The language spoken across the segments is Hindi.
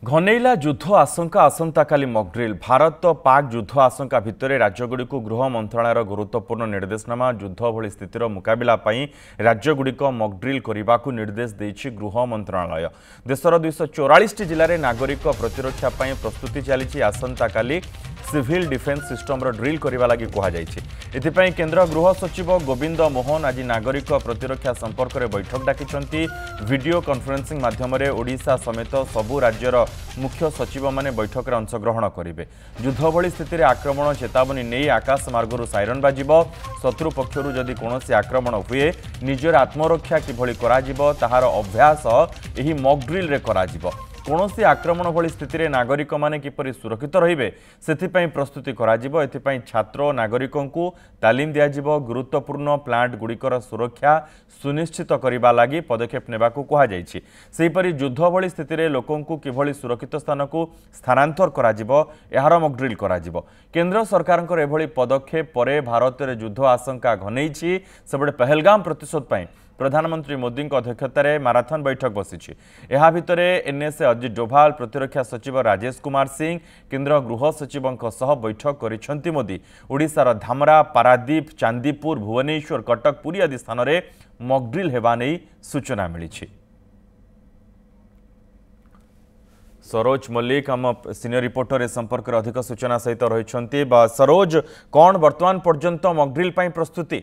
घनेला युद्ध आशंका आसंता काली मॉकड्रिल भारत पाक युद्ध आशंका भितर राज्यगुड़िक गृह मंत्रालयर गुरुत्वपूर्ण निर्देशनामा युद्ध भली स्थितिर मुकाबिला पई राज्यगुड़िक मॉकड्रिल करने को निर्देश देछि गृह मंत्रालय। देशर 244 जिले में नागरिक प्रतिरक्षा पई प्रस्तुति चली आसंता काली सिविल डिफेन्स सिस्टम ड्रिल करने लगी कहुई। केन्द्र गृह सचिव गोविंद मोहन आज नागरिक प्रतिरक्षा संपर्क में बैठक डाकी वीडियो कॉन्फ्रेंसिंग माध्यम ओडिशा समेत सबु राज्यर मुख्य सचिव माने बैठक में अंशग्रहण करेंगे। युद्ध भली स्थिति आक्रमण चेतावनी नहीं आकाश मार्गरू साइरन बाजिबो। शत्रु पक्षरु जदि कोनोसी आक्रमण हुए निजर आत्मरक्षा किभली कराजिबो ताहार अभ्यास एही मॉक ड्रिल रे कराजिबो। कौनसी आक्रमण भली स्थिति नागरिक माने किपरि सुरक्षित रहिबे सेथिपई प्रस्तुति कराजिबो। एथिपई छात्र और नागरिकों को तालीम दियाजिबो। गुरुत्वपूर्ण प्लांट गुड़िकर सुरक्षा सुनिश्चित करने लगी पदक्षेप नेबाकू कुहाଯାଇଛି। सेहिपरि युद्ध भली स्थिति लोकों को किभली सुरक्षित स्थान को स्थानांतर कराजिबो एहार मॉक ड्रिल कराजिबो। केंद्र सरकारଙ୍କର एभली पदक्षेप परे भारत रे युद्ध आशंका घनैछि। सबडे पहलगाम प्रतिशोध पई प्रधानमंत्री मोदी अध्यक्षतार माराथन बैठक बसी। यह भितर एनएसए अजित डोभाल, प्रतिरक्षा सचिव राजेश कुमार सिंह, केन्द्र गृह सचिवों सह बैठक करिसेंति मोदी। ओडिशार धामरा, पारादीप, चांदीपुर, भुवनेश्वर, कटक, पुरी आदि स्थान में मॉक ड्रिल हेबा नै सूचना मिली। सरोज मल्लिक आम सीनियर रिपोर्टर संपर्क में अधिक सूचना सहित रही। सरोज, कौन वर्तमान पर्यंत मॉक ड्रिल पई प्रस्तुति?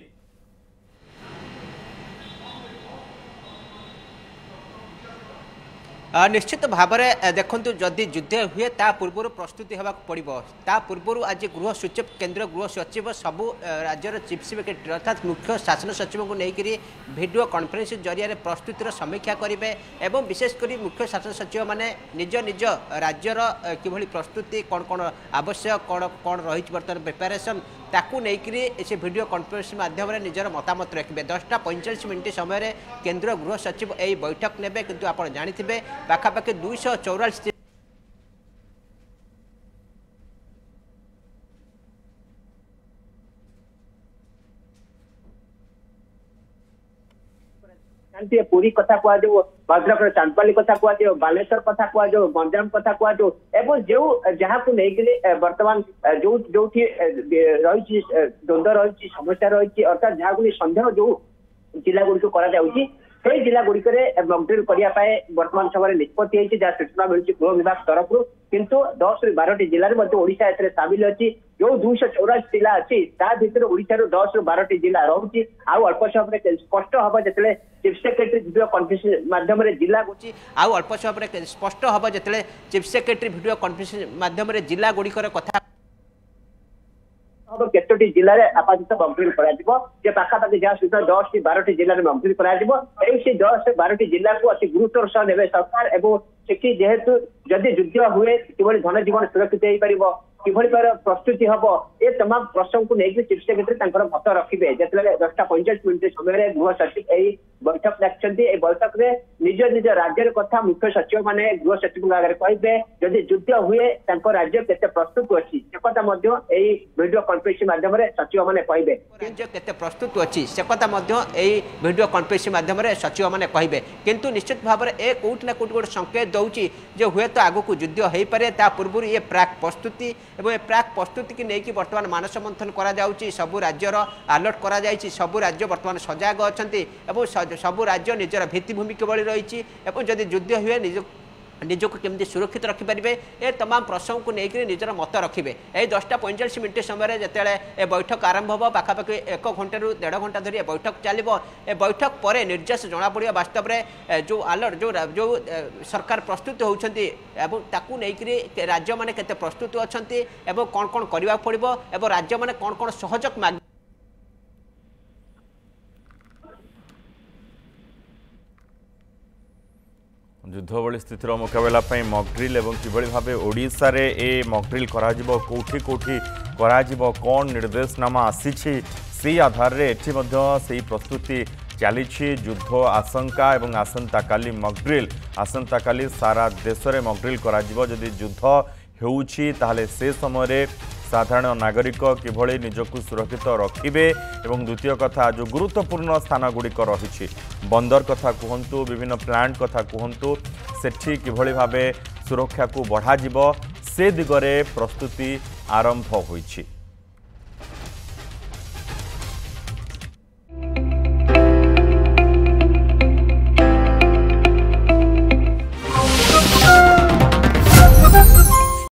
निश्चित भाव में देखु जदि युद्ध हुए ता पूर्व प्रस्तुति होगा पड़ो। ता पूर्व आज गृह सचिव, केन्द्र गृह सचिव, सबू राज्यर चीफ सेक्रेटरी अर्थात मुख्य शासन सचिव को लेकर वीडियो कॉन्फ्रेंस जरिया प्रस्तुतिर समीक्षा करेंगे और विशेषकर मुख्य शासन सचिव मैंने निज निज राज्यर किभली प्रस्तुति कौन कौन आवश्यक कौन कौन रही बर्तमान प्रिपेरेसन ताकू नहीं से वीडियो कॉन्फ्रेंस माध्यम निजर मतामत रखिए। 10:45 समय केन्द्र गृह सचिव यही बैठक नेबे किंतु आप जानिथिबे पाखापाखि 244 पुरी कथा कहु, भद्रक चांदपाली कथा कहु, बालेश्वर कथा कहु, गंजाम कथा कहु एवं जो जहाँ को लेकिन वर्तमान जो जो रही द्वंद्व रही समस्या रही अर्थात जहाँ को सन्देह जो जिला गुड़िक कई जिला गुड़िक मॉक ड्रिल करने वर्तमान समय निष्पत्ति होती जहाँ सूचना मिलूँ गृह विभाग तरफ किंतु 10 ରୁ 12ଟି जिले में ओडिशा एथरे सामिल अच्छी। जो 244 जिला अच्छी ता भीतर ओडिशा 10 ରୁ 12ଟି जिला रही आउ अल्प समय स्पष्ट हम जो चीफ सेक्रेटरी वीडियो कॉन्फ्रेंस माध्यम जिला आउ अल्प समय स्पष्ट हम जो चीफ सेक्रेटरी वीडियो कॉन्फ्रेंस माध्यम जिला गुड़िकर कथा केतोटी जिले में आपादित मॉक ड्रिल पाखापाखि जहाँ सूचना 10 ରୁ 12ଟି जिले में मॉक ड्रिल 10 ରୁ 12ଟି जिला को अति गुरुत्वर सह ने सरकार एवं सेठी जेहेतु जदि युद्ध हुए कि धन जीवन सुरक्षित हो पार किभली प्रस्तुति हम ए तमाम प्रसंग को लेकिन चीफ सेक्रेटरी मत रखिए। जिते 10:45 समय गृह सचिव यही बैठक डाकते बैठक में निज निज राज्य कथा मुख्य सचिव मैंने गृह सचिव आगे कहे जदि युद्ध हुए राज्य केते प्रस्तुत अच्छी से कथा वीडियो कॉन्फ्रेंस माध्यम सचिव मैंने कहे राज्य केते प्रस्तुत अच्छी से कथा वीडियो कॉन्फ्रेंस माध्यम सचिव मैंने कहे। किंतु निश्चित भाव में ए कौटि ना कौटि गोटे संकेत दौची जो हुए तो आगक युद्ध हो पारे ता पूर्व ये प्राक प्रस्तुति एवं ए प्राक प्रस्तुति की लेकिन बर्तमान मानस मंथन करा सबु राज्यर अलर्ट करा सबु राज्य बर्तमान सजग अच्छा सबु राज्य निजर भित्तिभूमि किभली रही जदि युद्ध हुए निजक केमती सुरक्षित रखिपारे ए तमाम प्रसंग को लेकर निजर मत रखिए। यही 10:45 समय जिते बैठक आरंभ हो पाखापाखि 1 घंटा रू 1.5 घंटा धरी बैठक चलो। ए बैठक पर निर्देश जना पड़ा वास्तव में जो अलर्ट जो सरकार प्रस्तुत होती राज्य मैंने केते प्रस्तुत अच्छा कौन कौन करने पड़ो और राज्य मैंने कौन कौन सहयोग मांग युद्ध भली स्थितिर मुकाबला मॉक ड्रिल एवं किभली भाबे ओडिशा रे ए मॉक ड्रिल कराजिबो कोठी कोठी कराजिबो कौन निर्देशनामा आसीछि से आधार रे एठी मध्य सेही प्रस्तुति चली। युद्ध आशंका एवं आसंता काली मॉक ड्रिल आसंता काली सारा देश में मॉक ड्रिल कराजिबो। जदि युद्ध होउछि ताहले से समय साधारण नागरिक किभली निजकु सुरक्षित रखिबे एवं द्वितीय कथा जो गुरुत्वपूर्ण स्थान गुड़िक रही बंदर कथा कहतु विभिन्न प्लांट कथा कहतु सेठी किभली भाबे सुरक्षा को बढ़ा से दिगरे प्रस्तुति आरंभ होइछि।